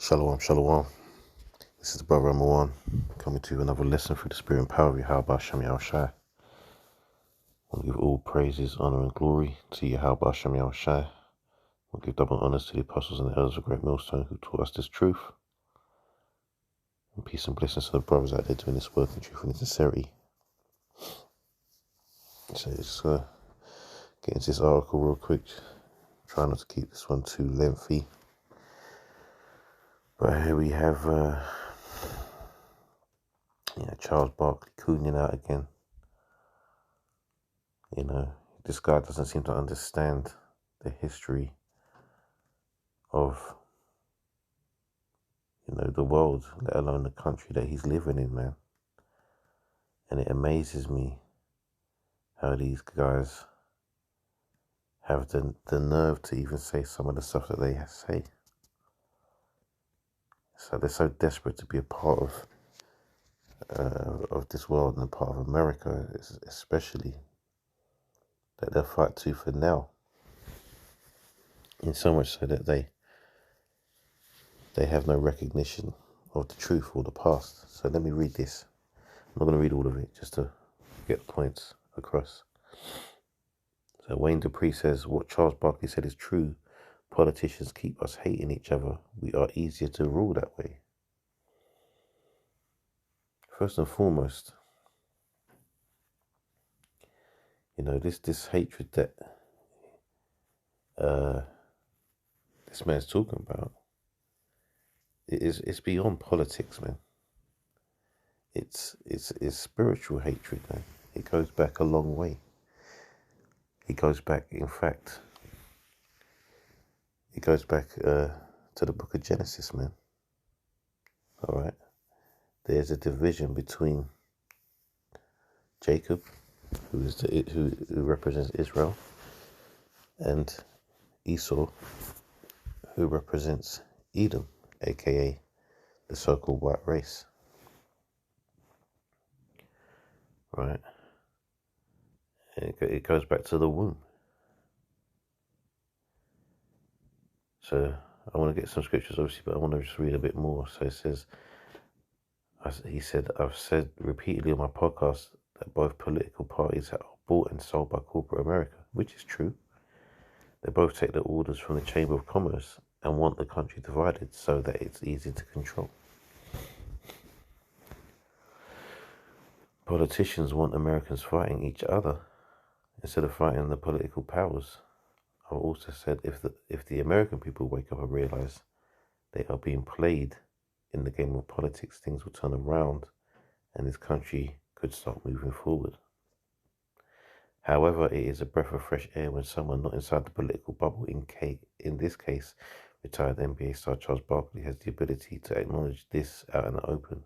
Shalom, shalom. This is the brother One coming to you another lesson through the spirit and power of Yahweh Shem Yahushai. I want to give all praises, honor, and glory to Yahweh Shem Yahushai. I want to give double honors to the apostles and the elders of Great Millstone who taught us this truth. And peace and blessings to the brothers out there doing this work in truth and sincerity. So let's get into this article real quick. Try not to keep this one too lengthy. But here we have Charles Barkley cooning out again. This guy doesn't seem to understand the history of, the world, let alone the country that he's living in, man. And it amazes me how these guys have the nerve to even say some of the stuff that they say. So they're so desperate to be a part of this world and a part of America, especially, that they'll fight tooth and nail. In so much so that they have no recognition of the truth or the past. So let me read this. I'm not going to read all of it, just to get the points across. So Wayne Dupree says, what Charles Barkley said is true. Politicians keep us hating each other. We are easier to rule that way. First and foremost, this hatred that this man's talking about, it's beyond politics, man. It's spiritual hatred, man. It goes back a long way. It goes back to the book of Genesis, man. All right. There's a division between Jacob, who represents Israel, and Esau, who represents Edom, aka the so-called white race. Right? And it goes back to the womb. So I want to get some scriptures, obviously, but I want to just read a bit more. So it says, he said, I've said repeatedly on my podcast that both political parties are bought and sold by corporate America, which is true. They both take their orders from the Chamber of Commerce and want the country divided so that it's easy to control. Politicians want Americans fighting each other instead of fighting the political powers. I've also said if the American people wake up and realize they are being played in the game of politics, things will turn around and this country could start moving forward. However, it is a breath of fresh air when someone not inside the political bubble, in this case, retired NBA star Charles Barkley, has the ability to acknowledge this out in the open.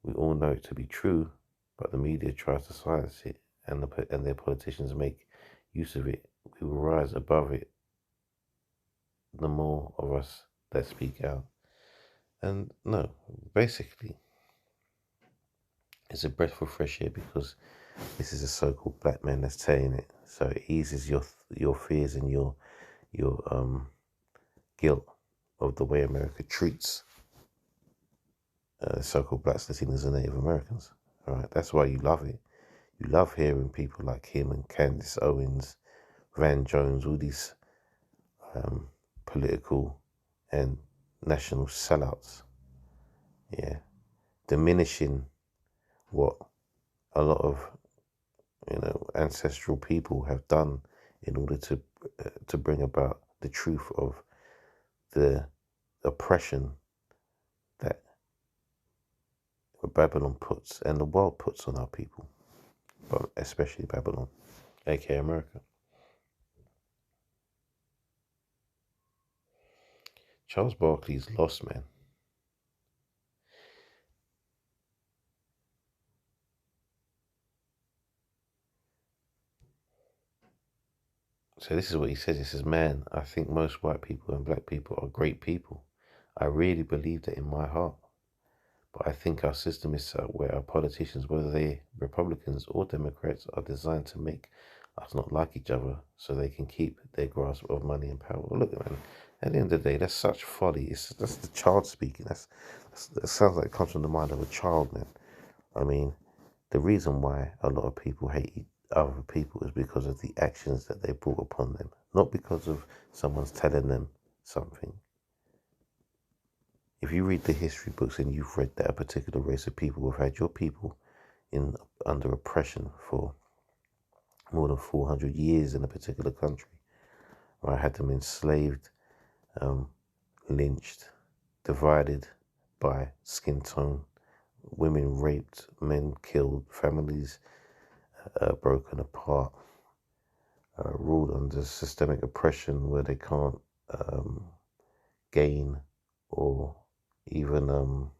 We all know it to be true, but the media tries to silence it, and their politicians make use of it. We will rise above it, the more of us that speak out. And no, basically, it's a breath of fresh air because this is a so-called black man that's saying it. So it eases your fears and your guilt of the way America treats so-called blacks, Latinos, and Native Americans. All right, that's why you love it. You love hearing people like him and Candace Owens, Van Jones, all these political and national sellouts. Yeah, diminishing what a lot of ancestral people have done in order to bring about the truth of the oppression that Babylon puts and the world puts on our people, but especially Babylon, aka America. Charles Barkley's lost, man. So this is what he says. He says, man, I think most white people and black people are great people. I really believe that in my heart. But I think our system is set up where our politicians, whether they're Republicans or Democrats, are designed to make us not like each other so they can keep their grasp of money and power. Look, man, At the end of the day, that's such folly. That's the child speaking. That sounds like it comes from the mind of a child, man. I mean, the reason why a lot of people hate other people is because of the actions that they brought upon them, not because of someone's telling them something. If you read the history books and you've read that a particular race of people have had your people under oppression for more than 400 years in a particular country, or had them enslaved, lynched, divided by skin tone, women raped, men killed, families broken apart, ruled under systemic oppression where they can't gain or even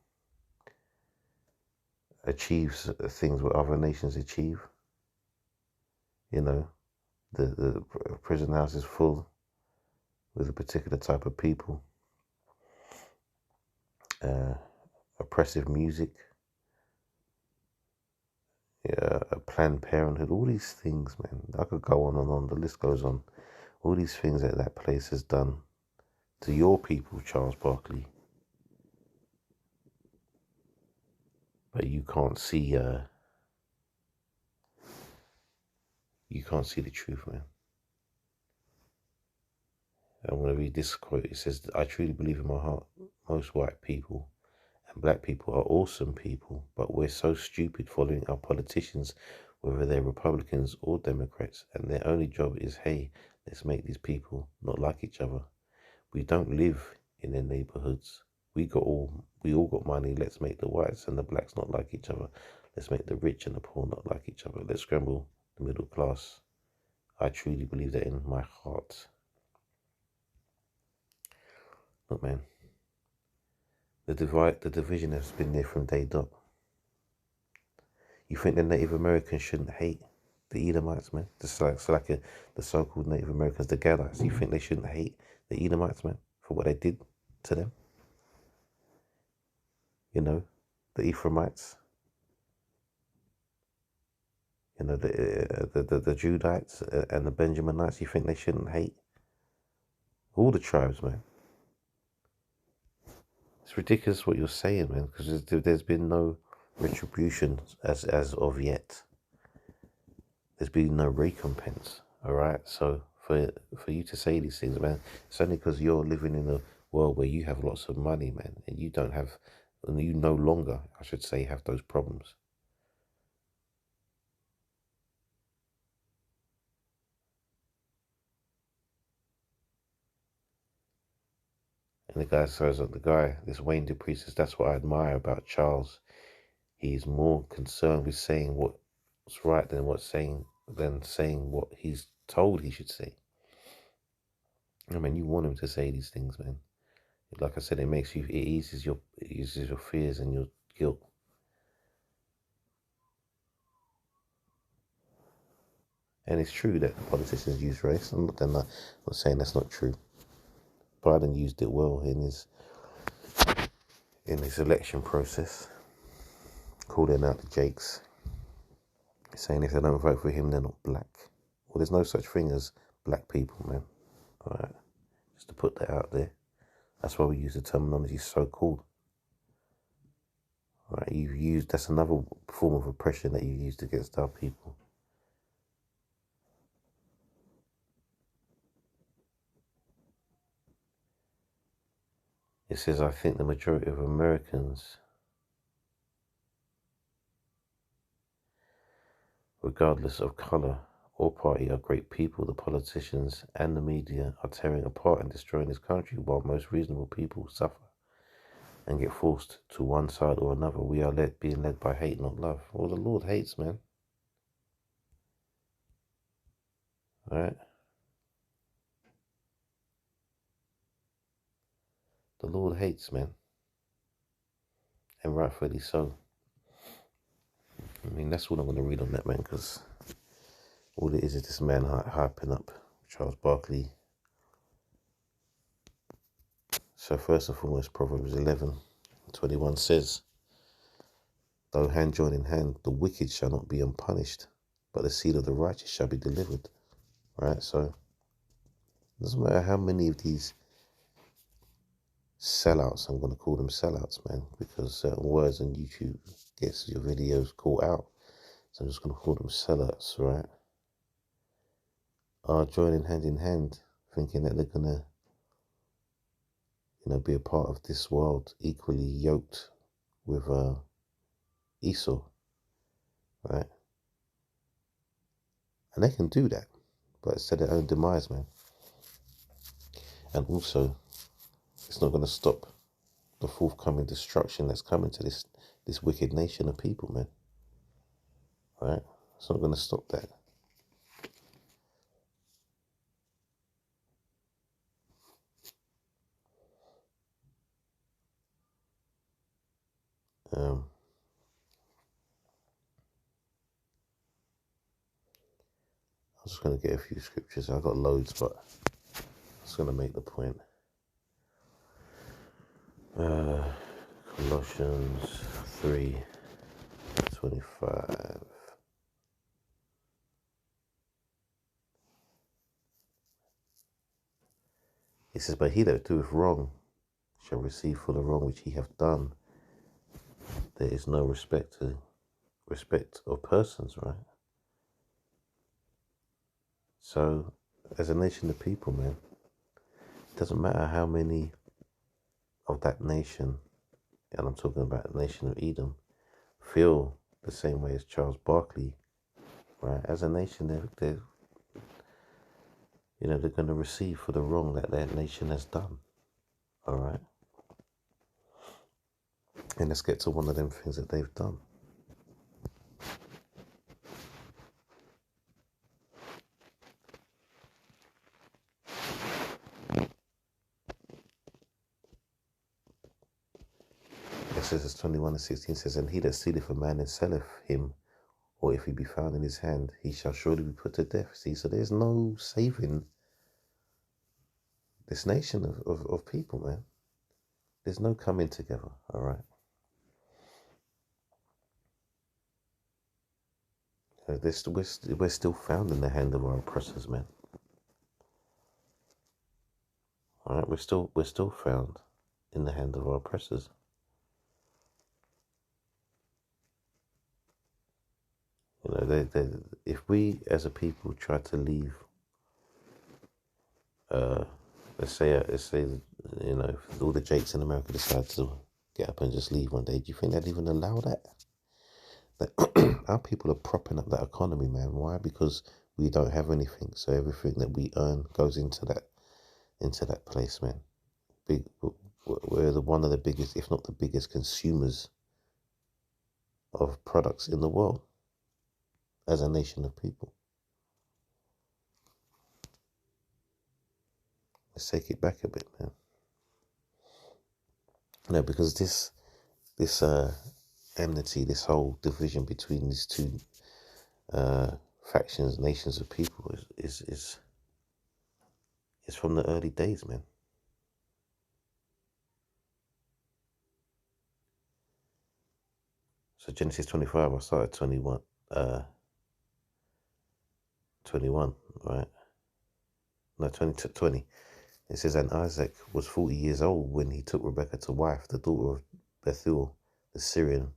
achieve things what other nations achieve. You know, the prison house is full with a particular type of people. Oppressive music, Planned Parenthood, all these things, man. I could go on and on. The list goes on. All these things that that place has done to your people, Charles Barkley. But you can't see. You can't see the truth, man. I'm going to read this quote. It says, "I truly believe in my heart, most white people and black people are awesome people, but we're so stupid following our politicians, whether they're Republicans or Democrats, and their only job is, hey, let's make these people not like each other. We don't live in their neighborhoods. We all got money. Let's make the whites and the blacks not like each other. Let's make the rich and the poor not like each other. Let's scramble the middle class. I truly believe that in my heart." Look, man, the division has been there from day dot. You think the Native Americans shouldn't hate the Edomites, man? The so-called Native Americans, the Gadites. You think they shouldn't hate the Edomites, man, for what they did to them? You know, the Ephraimites. You know, the Judites and the Benjaminites. You think they shouldn't hate all the tribes, man? It's ridiculous what you're saying, man, because there's been no retribution as of yet. There's been no recompense, all right? So for you to say these things, man, it's only because you're living in a world where you have lots of money, man, and you don't have, and you no longer, I should say, have those problems. And the guy says, this Wayne Dupree says, that's what I admire about Charles. He's more concerned with saying what's right than saying what he's told he should say. I mean, you want him to say these things, man. Like I said, it eases your fears and your guilt. And it's true that the politicians use race. I'm not saying that's not true. Biden used it well in his election process, calling out the Jakes, saying if they don't vote for him, they're not black. Well, there's no such thing as black people, man. All right, just to put that out there. That's why we use the terminology so-called. All right, that's another form of oppression that you used against our people. It says, I think the majority of Americans, regardless of color or party, are great people. The politicians and the media are tearing apart and destroying this country, while most reasonable people suffer and get forced to one side or another. We are being led by hate, not love. Well, the Lord hates, man. All right? The Lord hates, man. And rightfully so. I mean, that's all I'm going to read on that, man, because all it is this man hyping up Charles Barkley. So first and foremost, Proverbs 11:21 says, though hand join in hand, the wicked shall not be unpunished, but the seed of the righteous shall be delivered. Right? So it doesn't matter how many of these sellouts. I'm going to call them sellouts, man, because certain words on YouTube gets your videos caught out. So I'm just going to call them sellouts, right? Are joining hand in hand, thinking that they're going to, be a part of this world equally yoked with Esau, right? And they can do that, but it's to their own demise, man. And also, it's not going to stop the forthcoming destruction that's coming to this wicked nation of people, man. Right? It's not going to stop that. I'm just going to get a few scriptures. I've got loads, but I'm just going to make the point. Colossians 3:25. It says, but he that doeth wrong shall receive for the wrong which he hath done. There is no respect of persons, right? So, as a nation of people, man, it doesn't matter how many of that nation, and I'm talking about the nation of Edom, feel the same way as Charles Barkley, right? As a nation, they're going to receive for the wrong that their nation has done, all right? And let's get to one of them things that they've done. Exodus 21:16 says, and he that stealeth a man and selleth him, or if he be found in his hand, he shall surely be put to death. See, so there's no saving this nation of people, man. There's no coming together, all right? We're still found in the hand of our oppressors, man. All right, we're still found in the hand of our oppressors. If we as a people try to leave, let's say, if all the Jakes in America decide to get up and just leave one day, do you think they'd even allow that? Our people are propping up that economy, man. Why? Because we don't have anything, so everything that we earn goes into that place, man. We're one of the biggest, if not the biggest, consumers of products in the world as a nation of people. Let's take it back a bit, man. Because this enmity, this whole division between these two factions, nations of people, is from the early days, man. So Genesis 25, I started 21, right? No, 20. It says, and Isaac was 40 years old when he took Rebekah to wife, the daughter of Bethuel, the Syrian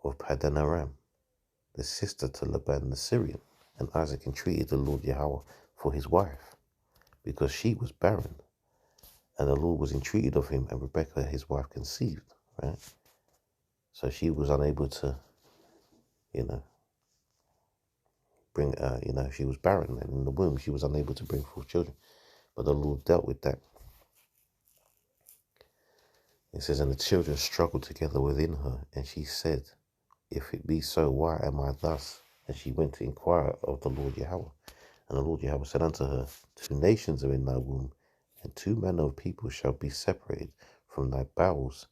of Paddan Aram, the sister to Laban the Syrian. And Isaac entreated the Lord Yahweh for his wife, because she was barren. And the Lord was entreated of him, and Rebekah his wife conceived, right? So she was unable to, bring, she was barren, and in the womb she was unable to bring forth children. But the Lord dealt with that. It says, and the children struggled together within her, and she said, if it be so, why am I thus? And she went to inquire of the Lord Yahweh. And the Lord Yahweh said unto her, 2 nations are in thy womb, and 2 manner of people shall be separated from thy bowels,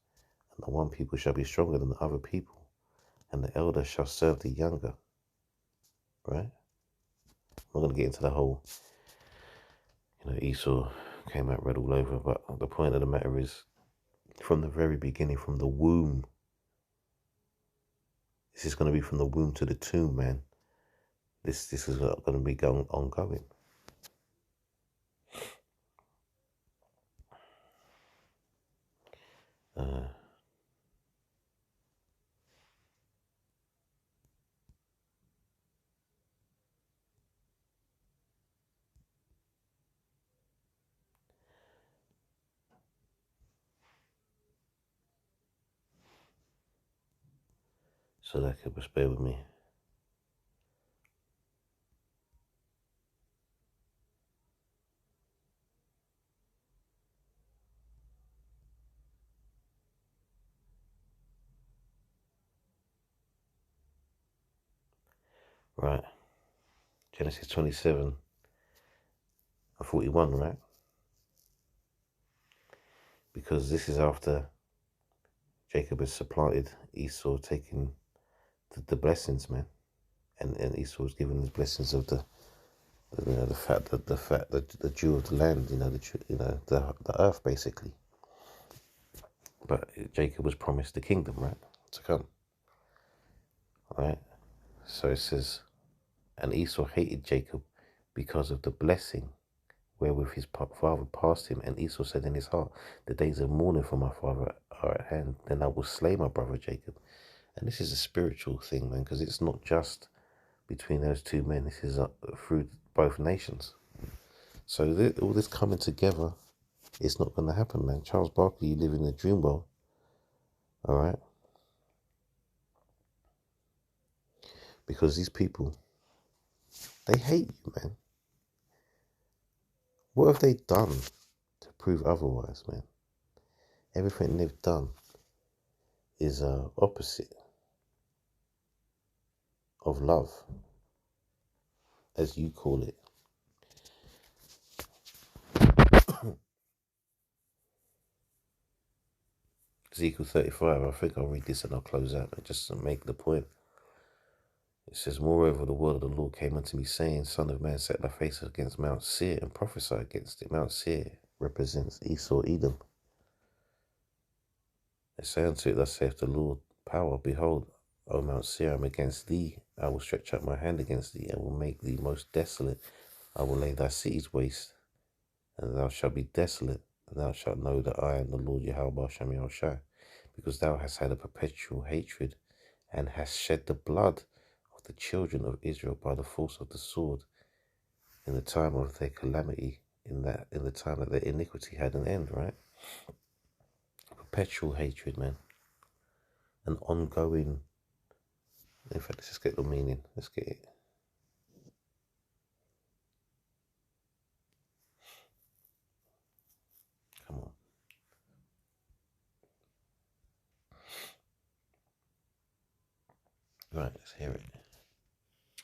and the one people shall be stronger than the other people, and the elder shall serve the younger. Right? I'm not going to get into the whole, Esau came out red all over, but the point of the matter is, from the very beginning, from the womb, this is going to be from the womb to the tomb, man. This is going to be ongoing. so that could just bear with me. Right. Genesis 27 and 41, right? Because this is after Jacob has supplanted Esau, taking the blessings, man. And Esau was given the blessings of the Jew of the land, the earth, basically. But Jacob was promised the kingdom, right, to come. All right. So it says, and Esau hated Jacob because of the blessing wherewith his father passed him. And Esau said in his heart, the days of mourning for my father are at hand. Then I will slay my brother Jacob. And this is a spiritual thing, man, because it's not just between those two men. This is through both nations. So all this coming together, it's not going to happen, man. Charles Barkley, you live in a dream world. All right. Because these people, they hate you, man. What have they done to prove otherwise, man? Everything they've done is opposite of love, as you call it. Ezekiel 35, I think I'll read this and I'll close out, and just to make the point. It says, moreover, the word of the Lord came unto me, saying, Son of man, set thy face against Mount Seir, and prophesy against it. Mount Seir represents Esau, Edom. And say unto it, thus saith the Lord, power, behold, O Mount Seir, I am against thee. I will stretch out my hand against thee, and will make thee most desolate. I will lay thy cities waste, and thou shalt be desolate, and thou shalt know that I am the Lord Yahweh Shem Yahushai, because thou hast had a perpetual hatred, and hast shed the blood of the children of Israel by the force of the sword, in the time of their calamity, in the time that their iniquity had an end, right? Perpetual hatred, man. An ongoing. In fact, let's just get the meaning. Let's get it. Come on. Right, let's hear it.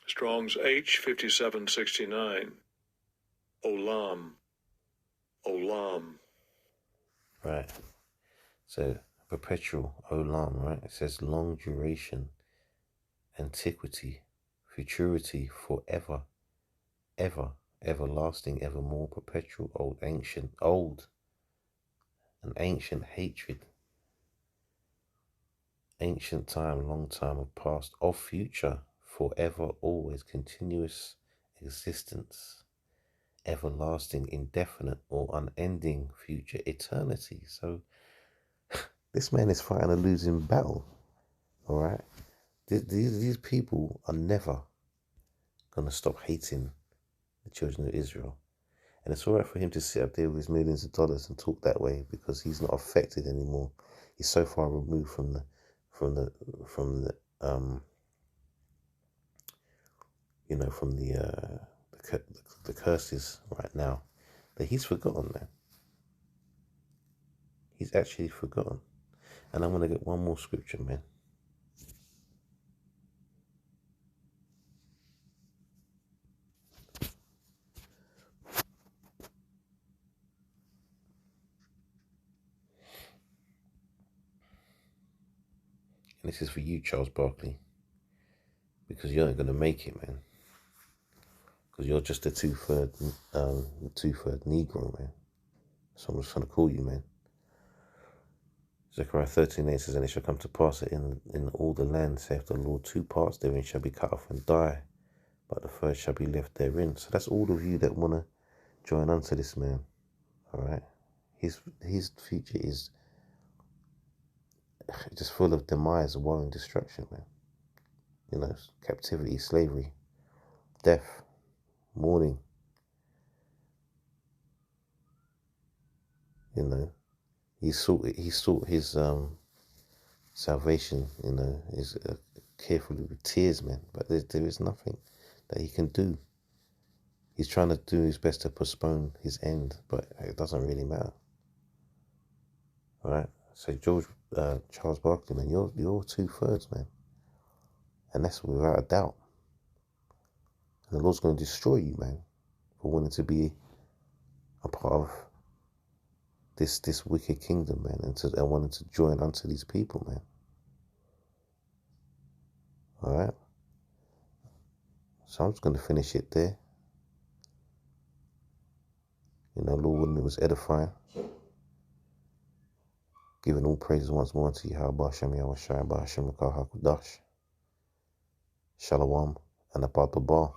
Strong's H5769. Olam. Olam. Right. So, perpetual, olam, right? It says long duration, antiquity, futurity, forever, ever, everlasting, evermore, perpetual, old, an ancient hatred, ancient time, long time of past, of future, forever, always, continuous existence, everlasting, indefinite, or unending future, eternity. So this man is fighting a losing battle, all right? These people are never going to stop hating the children of Israel. And it's all right for him to sit up there with his millions of dollars and talk that way, because he's not affected anymore. He's so far removed from the curses right now, that he's forgotten, man. He's actually forgotten. And I'm going to get one more scripture, man. And this is for you, Charles Barkley, because you ain't going to make it, man. Because you're just a two-third Negro, man. So I'm just going to call you, man. Zechariah 13:8 says, and it shall come to pass that in all the land, saith the Lord, 2 parts therein shall be cut off and die, but the third shall be left therein. So that's all of you that want to join unto this man, all right? His future is just full of demise, war, and destruction, man. You know, captivity, slavery, death, mourning. You know, he sought his salvation. You know, is carefully with tears, man. But there is nothing that he can do. He's trying to do his best to postpone his end, but it doesn't really matter. All right. So Charles Barkley, man, you're 2/3, man, and that's without a doubt. And the Lord's going to destroy you, man, for wanting to be a part of this wicked kingdom, man, and wanting to join unto these people, man. All right. So I'm just going to finish it there. You know, Lord willing, it was edifying. Giving all praises once more to Yahweh Hashem Yahweh Shai Hashem Hakudash. Shalom and Abad Bar.